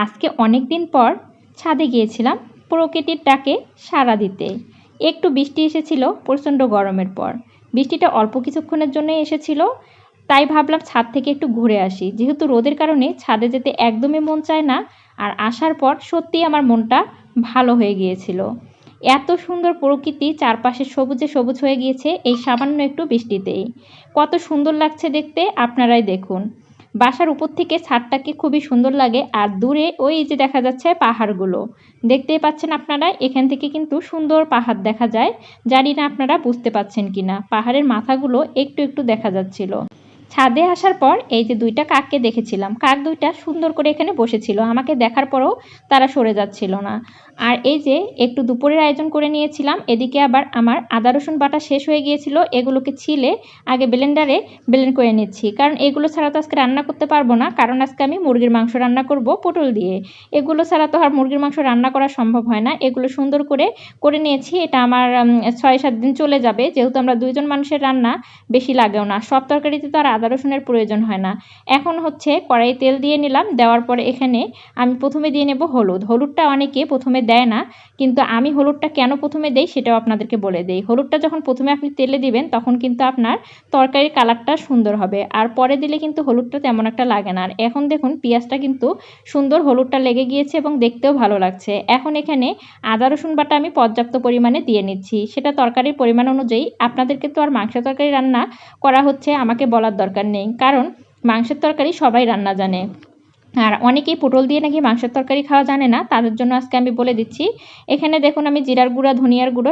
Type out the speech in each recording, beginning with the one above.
আজকে অনেক দিন পর ছাদে গিয়েছিলাম প্রকৃতির ডাকে সাড়া দিতে। একটু বৃষ্টি এসেছিল প্রচণ্ড গরমের পর। বৃষ্টিটা অল্প কিছুক্ষণের জন্যই এসেছিল, তাই ভাবলাম ছাদ থেকে একটু ঘুরে আসি। যেহেতু রোদের কারণে ছাদে যেতে একদমই মন চায় না, আর আসার পর সত্যিই আমার মনটা ভালো হয়ে গিয়েছিল। এত সুন্দর প্রকৃতি, চারপাশে সবুজে সবুজ হয়ে গিয়েছে এই সামান্য একটু বৃষ্টিতেই। কত সুন্দর লাগছে দেখতে, আপনারাই দেখুন। বাসার উপর থেকে ছাদটাকে খুবই সুন্দর লাগে, আর দূরে ওই যে দেখা যাচ্ছে পাহাড়গুলো, দেখতেই পাচ্ছেন আপনারা। এখান থেকে কিন্তু সুন্দর পাহাড় দেখা যায়। জানি না আপনারা বুঝতে পাচ্ছেন কিনা, পাহাড়ের মাথাগুলো একটু একটু দেখা যাচ্ছিল। ছাদে আসার পর এই যে দুইটা কাককে দেখেছিলাম, কাক দুইটা সুন্দর করে এখানে বসেছিল, আমাকে দেখার পরেও তারা সরে যাচ্ছিল না। আর এই যে একটু দুপুরের আয়োজন করে নিয়েছিলাম, এদিকে আবার আমার আদা রসুন বাটা শেষ হয়ে গিয়েছিল, এগুলোকে ছিলে আগে ব্লেন্ডারে ব্লেন্ড করে নিচ্ছি, কারণ এগুলো ছাড়া তো আজকে রান্না করতে পারবো না। কারণ আজকে আমি মুরগির মাংস রান্না করব পটল দিয়ে। এগুলো ছাড়া তো আর মুরগির মাংস রান্না করা সম্ভব হয় না। এগুলো সুন্দর করে করে নিয়েছি। এটা আমার ৬-৭ দিন চলে যাবে, যেহেতু আমরা দুইজন মানুষের রান্না, বেশি লাগেও না। সব তরকারিতে তো আর আদা রসুনের প্রয়োজন হয় না। এখন হচ্ছে কড়াই তেল দিয়ে নিলাম, দেওয়ার পরে এখানে আমি প্রথমে দিয়ে নেব হলুদ। হলুদটা অনেকে প্রথমে দেয় না, কিন্তু আমি হলুদটা কেন প্রথমে দেই সেটাও আপনাদেরকে বলে দেই। হলুদটা যখন প্রথমে আপনি তেলে দিবেন, তখন কিন্তু আপনার তরকারির কালারটা সুন্দর হবে, আর পরে দিলে কিন্তু হলুদটা তেমন একটা লাগে না। আর এখন দেখুন পেঁয়াজটা কিন্তু সুন্দর হলুদটা লেগে গিয়েছে এবং দেখতেও ভালো লাগছে। এখন এখানে আদা রসুন বাটা আমি পর্যাপ্ত পরিমাণে দিয়ে নিচ্ছি, সেটা তরকারির পরিমাণ অনুযায়ী। আপনাদেরকে তো আর মাংস তরকারি রান্না করা হচ্ছে আমাকে বলার দরকার নেই, কারণ মাংসের তরকারি সবাই রান্না জানে। আর অনেকেই পটল দিয়ে নাকি মাংসের তরকারি খাওয়া জানে না, তাদের জন্য আজকে আমি বলে দিচ্ছি। এখানে দেখুন আমি জিরার গুঁড়া, ধনিয়ার গুঁড়ো,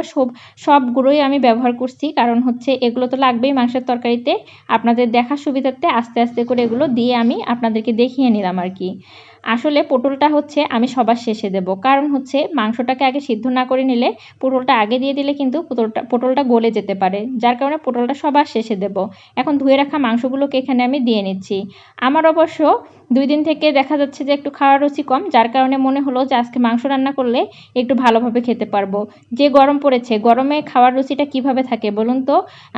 সব গুঁড়োই আমি ব্যবহার করছি, কারণ হচ্ছে এগুলো তো লাগবেই মাংসের তরকারিতে। আপনাদের দেখার সুবিধার্থে আস্তে আস্তে করে এগুলো দিয়ে আমি আপনাদেরকে দেখিয়ে নিলাম আর কি। আসলে পটলটা হচ্ছে আমি সবার শেষে দেব, কারণ হচ্ছে মাংসটাকে আগে সিদ্ধ না করে নিলে পটলটা আগে দিয়ে দিলে কিন্তু পটলটা গলে যেতে পারে, যার কারণে পটলটা সবার শেষে দেব। এখন ধুয়ে রাখা মাংসগুলোকে এখানে আমি দিয়ে নিচ্ছি। আমার অবশ্য 2 দিন থেকে দেখা যাচ্ছে যে একটু খাওয়ার রুচি কম, যার কারণে মনে হলো যে আজকে মাংস রান্না করলে একটু ভালোভাবে খেতে পারবো। যে গরম পড়েছে, গরমে খাওয়ার রুচিটা কিভাবে থাকে বলুন তো?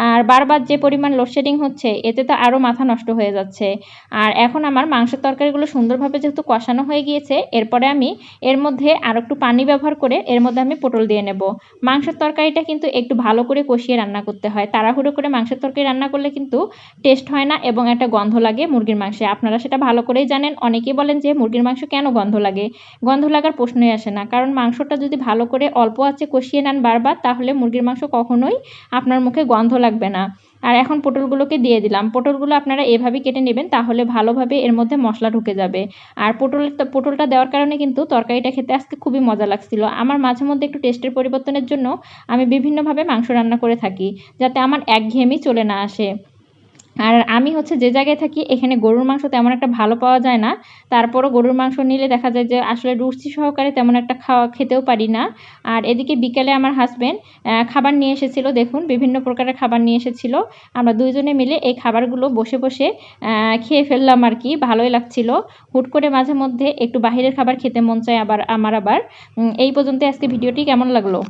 আর বারবার যে পরিমাণ লোডশেডিং হচ্ছে, এতে তো আরও মাথা নষ্ট হয়ে যাচ্ছে। আর এখন আমার মাংসের তরকারিগুলো সুন্দরভাবে যেহেতু কষানো হয়ে গিয়েছে, এরপরে আমি এর মধ্যে আরও একটু পানি ব্যবহার করে এর মধ্যে আমি পটল দিয়ে নেব। মাংসের তরকারিটা কিন্তু একটু ভালো করে কষিয়ে রান্না করতে হয়। তাড়াহুড়ো করে মাংসের তরকারি রান্না করলে কিন্তু টেস্ট হয় না এবং একটা গন্ধ লাগে মুরগির মাংসে। আপনারা সেটা ভালো করেই জানেন। অনেকেই বলেন যে মুরগির মাংস কেন গন্ধ লাগে? গন্ধ লাগার প্রশ্নই আসে না, কারণ মাংসটা যদি ভালো করে অল্প আঁচে কষিয়ে নেন বারবার, তাহলে মুরগির মাংস কখনোই আপনার মুখে গন্ধ লাগবে না। আর এখন পটলগুলোকে দিয়ে দিলাম। পটলগুলো আপনারা এভাবেই কেটে নেবেন, তাহলে ভালোভাবে এর মধ্যে মশলা ঢুকে যাবে। আর পটলটা দেওয়ার কারণে কিন্তু তরকারিটা খেতে আজকে খুবই মজা লাগছিল। আমার মাঝে মধ্যে একটু টেস্টের পরিবর্তনের জন্য আমি বিভিন্নভাবে মাংস রান্না করে থাকি, যাতে আমার একঘেয়েমি চলে না আসে। আর আমি হচ্ছে যে জায়গায় থাকি, এখানে গরুর মাংস তেমন একটা ভালো পাওয়া যায় না। তারপরও গরুর মাংস নিলে দেখা যায় যে আসলে রুচি সহকারে তেমন একটা খেতেও পারি না। আর এদিকে বিকেলে আমার হাসব্যান্ড খাবার নিয়ে এসেছিল। দেখুন বিভিন্ন প্রকারের খাবার নিয়ে এসেছিল। আমরা দুইজনে মিলে এই খাবারগুলো বসে বসে খেয়ে ফেললাম আর কি। ভালোই লাগছিল। হুট করে মাঝে মধ্যে একটু বাহিরের খাবার খেতে মন চায় আবার আমার। এই পর্যন্ত আজকে ভিডিওটি কেমন লাগলো?